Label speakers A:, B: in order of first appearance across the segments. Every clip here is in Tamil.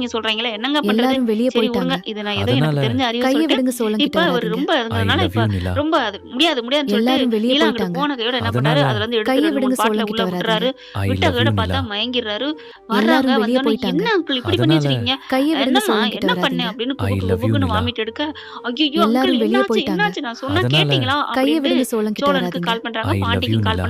A: நீங்க சொல்றீங்களே என்னங்க பண்றது
B: எல்லாரும் வெளியே
A: சரி விடுங்க
B: போயிட்டாங்க
A: இது நான் ஏதோ எனக்கு
C: அதனால
A: தெரிஞ்ச அறிவு
B: கையை
A: சொல்லிட்டு
B: விடுங்க சோழன் கிட்ட
A: இப்ப அவர்
B: வராதீங்க
A: ரொம்ப
C: ஐ
A: இருந்ததுனால
C: லவ்
A: இப்ப
C: யூ நிலா.
A: ரொம்ப அது முடியாதுன்னு சொல்லிட்டு
B: எல்லாரும் வெளியே
A: நீலா அங்கிட்டு
B: போயிட்டாங்க
A: போன கையோட என்ன
C: அதனால
A: பண்ணாரு அதுல இருந்து எடுத்து
B: கையை
A: 2 3
B: விடுங்க
A: பாட்டில
B: சோழன்
A: உள்ள
B: கிட்ட
A: விட்டுறாரு
B: வராதீங்க
C: ஐ
A: விட்ட
C: லவ் யூ
A: கையோட
C: நிலா.
A: பார்த்தா மயங்கிடுறாரு வர்றாங்க
B: எல்லாரும் வெளியே
A: வந்தோடனே
B: போயிட்டாங்க
A: என்ன அங்கிள் இப்படி பண்ணி
C: அதனால
A: வச்சிருக்கீங்க
B: கையை விடுங்க
A: என்னம்மா
B: சோழன் கிட்ட
A: என்ன பண்ண
B: வராதீங்க
A: அப்படின்னு
C: ஐ
A: குபுக்கு
C: லவ் யூ
A: குபுக்குன்னு
C: நிலா.
A: வாமிட் எடுக்க ஐயோ அங்கிள்
B: எல்லாரும் வெளியே
A: என்னாச்சு
B: போயிட்டாங்க
A: என்னாச்சு நான் சொன்னா
C: அதனால
A: கேட்டீங்களா
B: கையை
A: அப்படின்ட்டு
B: விடுங்க சோழன் கிட்ட
A: சோழனுக்கு
B: வராதீங்க
A: கால் பண்றாங்க
C: ஐ லவ் யூ
A: பாட்டிக்கு கால்
C: நிலா.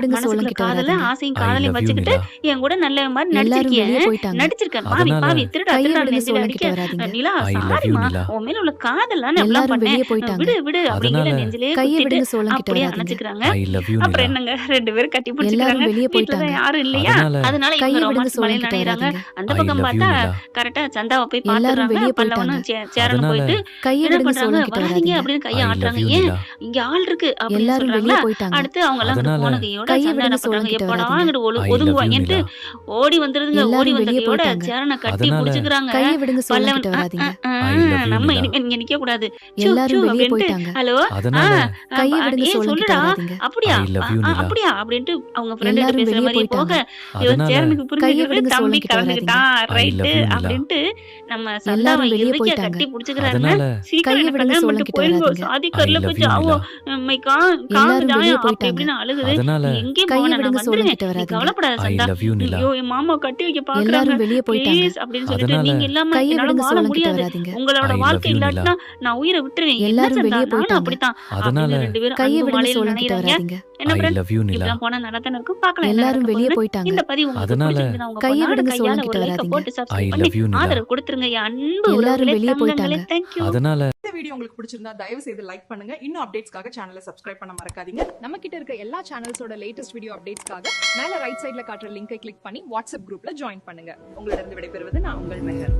B: விடுங்க
A: மனசுக்குள்ள
B: சோளம் கிட்ட
A: காதல
B: வராதீங்க.
A: ஆசையும்
C: ஐ
A: காதலையும்
C: லவ் யூ
A: வச்சுக்கிட்டு
C: நிலா.
A: என் கூட நல்ல மாதிரி
B: எல்லாரும்
A: நடிச்சிருக்கிய
B: வெளியே போயிட்டாங்க.
A: நடிச்சிருக்க பாவி
C: அதனால
A: பாவி திருடா
B: கையை
A: திருடா
B: விடுங்க
A: நெஞ்சில
B: சோளம்
A: அடிக்க
B: கிட்ட வராதீங்க.
A: நிலா
C: ஐ லவ் யூ
A: சாரிம்மா
C: நிலா.
A: உன் மேல உள்ள காதல் நான் இப்படிலாம்
B: எல்லாரும்
A: பண்ணேன்
B: வெளியே போயிட்டாங்க.
A: விடு விடு அப்படிங்கிற
C: அதனால
A: நெஞ்சிலே
B: கையை
A: குத்திட்டு
B: விடுங்க சோளம் கிட்ட
A: அப்படியே
B: வராதீங்க.
A: அணைச்சுக்கிறாங்க.
C: ஐ லவ் யூ
A: அப்புறம்
C: நிலா.
A: என்னங்க 2 பேரும் கட்டி
B: எல்லாரும்
A: பிடிச்சிக்கிறாங்க.
B: வெளியே
A: வீட்டுல தான்
B: போயிட்டாங்க.
A: யாரும் இல்லையா
C: அதனால
A: அதனால இவங்க
B: கையை விடுங்க
A: ரொமான்ஸ்
B: சோளம்
A: மலையில
B: கிட்ட
A: நனைகிறாங்க.
B: வராதீங்க.
A: அந்த
C: ஐ
A: பக்கம்
C: லவ் யூ
A: பார்த்தா
C: நிலா.
A: கரெக்டா சந்தாவை போய்
B: எல்லாரும்
A: பாத்துறாங்க.
B: வெளியே
A: பல்லவனும்
B: போயிட்டாங்க.
A: சேரனும்
C: அதனால
A: போயிட்டு
B: கையை
A: என்ன
B: விடுங்க
A: பண்றாங்க
B: சோளம் கிட்ட
A: வராதீங்க
B: வராதீங்க.
A: அப்படின்னு கையை
C: ஐ லவ்
A: ஆட்டுறாங்க.
C: யூ
A: ஏன்
C: நிலா.
A: இங்க ஆள் இருக்கு அப்படின்னு
B: எல்லாரும் வெளியே
A: சொல்றாங்களா?
B: போயிட்டாங்க.
A: அடுத்து அவங்க எல்லாம்
C: அதனால
A: புன்னகையோட
B: கையை
A: சந்தா என்ன
B: விடுங்க
A: பண்றாங்க
B: சோளம் கிட்ட
A: எப்படா
B: வராதீங்க.
A: அங்கிட்டு
C: I love
A: ஒதுங்குவாங்கன்ட்டு
C: you,
A: ஓடி வந்துருதுங்க. ஓடி
B: எல்லாரும்
A: வந்த
B: வெளியே
A: கையோட
B: போயிட்டாங்க.
A: சேரனை கட்டி
C: அதனால
A: புடிச்சுக்கிறாங்க.
B: கையை விடுங்க சோழன்
A: பல்லவன்
B: கிட்ட வராதீங்க.
C: I love you,
A: நம்ம
C: நிலா.
A: இங்க நிக்க கூடாது. சு
B: எல்லாரும்
A: சு
B: வெளியே
A: அப்படின்ட்டு
B: போயிட்டாங்க.
A: ஹலோ
C: அதனால
B: கையை விடுங்க
A: ஏ
B: சோழன் கிட்ட
A: சொல்லுடா
B: வராதீங்க.
A: அப்படியா
C: I love you, நிலா.
A: அப்படியா அப்படின்ட்டு அவங்க ஃப்ரெண்ட்
B: எல்லாரும்
A: பேசுற
B: வெளியே
A: மாதிரியே போக
B: போயிட்டாங்க.
A: இவன்
C: அதனால
A: சேரனுக்கு
B: கையை
A: புரிஞ்சுக்கிறது
B: விடுங்க
A: தம்பி
B: சோழன் கிட்ட
A: கலந்துக்கிட்டான்
C: I
A: ரைட்டு
C: love you, நிலா.
A: அப்படின்ட்டு நம்ம
B: எல்லாரும்
A: சந்தாவை
B: வெளியே
A: இறுக்கியா
B: போயிட்டாங்க.
A: கட்டி புடிச்சுக்கிறாங்க.
C: அதனால
A: சீக்கிரம்
B: கையை
A: என்ன
B: விடுங்க
A: கல்யாணம்
B: சோழன்
A: பண்ணிட்டு
B: கிட்ட
A: போயிருங்கோ
B: வராதீங்க.
A: சாதி
C: I
A: கருல
C: love
A: போய்
C: you,
A: ஜாவோ
C: நிலா.
A: காங்கு
B: எல்லாரும்
A: ஜாயம்
B: வெளியே
A: அப்படி
B: போயிட்டாங்க.
A: இப்படின்னு அழுகுது.
C: அதனால
A: நீ எங்கேயும்
B: கையை
A: போவேணா
B: விடுங்க
A: நான்
B: சோழன்
A: வந்துருவேன்.
B: கிட்ட
A: நீ
B: வராதீங்க.
A: கவலைப்படாத
C: I
A: சந்தா.
C: love you, நிலா.
A: ஐயோ என் மாமா கட்டி வைக்க பாக்குறாங்க
B: எல்லாரும் வெளியே போயிட்டாங்க.
A: ப்ளீஸ் அப்படின்னு சொல்லிட்டு
C: அதனால
A: நீங்க இல்லாம
B: கையை
A: என்னால
B: விடுங்க
A: வாழ
B: சோழன் கிட்ட
A: முடியாது.
B: வராதீங்க.
A: உங்களோட
C: I love
A: வாழ்க்கை
C: you,
A: இல்லாட்டினா நான் உயிரை விட்டுருவேன். என்ன
B: எல்லாரும்
A: சந்தா
B: வெளியே
A: நானும்
B: போயிட்டாங்க.
A: அப்படித்தான்
C: அதனால
A: அப்படின்னு ரெண்டு பேரும்
B: கையை
A: அன்பு
B: விடுங்க
A: மலையில
B: சோழன் கிட்ட
A: நனைகிறாங்க.
B: வராதீங்க.
A: என்ன
C: I
A: ஃப்ரெண்ட்
C: love you, நிலா.
A: இப்படிலாம் போனா நல்லா தானே இருக்கும். பார்க்கலாம் என்ன
B: எல்லாரும்
A: நடக்க
B: வெளியே
A: போகுதுன்னு.
B: போயிட்டாங்க.
A: இந்த பதிவு உங்களுக்கு
C: அதனால
A: பிடிச்சிருந்தா உங்க
B: கையை
A: பொண்ணான
B: விடுங்க
A: கையால
B: சோழன்
A: ஒரு
B: கிட்ட
A: லைக்க
B: வராதீங்க.
A: போட்டு
C: I
A: சப்ஸ்கிரைப்
C: love
A: பண்ணி
C: you, நிலா.
A: ஆதரவு கொடுத்துருங்க என் அன்பு
B: எல்லாரும்
A: உறவுகளே
B: வெளியே
A: தங்கங்களே.
B: போயிட்டாங்க.
A: தேங்க்யூ.
C: அதனால
D: இந்த வீடியோ உங்களுக்கு பிடிச்சிருந்தா தயவு செய்து லைக் பண்ணுங்க. இன்னும் அப்டேட்ஸ்க்காக சேனலை சப்ஸ்கிரைப் பண்ண மறக்காதீங்க. நம்ம கிட்ட இருக்க எல்லா சேனல்ஸோட லேட்டஸ்ட் வீடியோ அப்டேட்ஸ்க்காக மேல ரைட் சைடுல காட்டுற லிங்கை கிளிக் பண்ணி வாட்ஸ்அப் குரூப்ல ஜாயின் பண்ணுங்க. உங்களிடம் விடைபெறுவது நான் உங்கள் மெஹர்.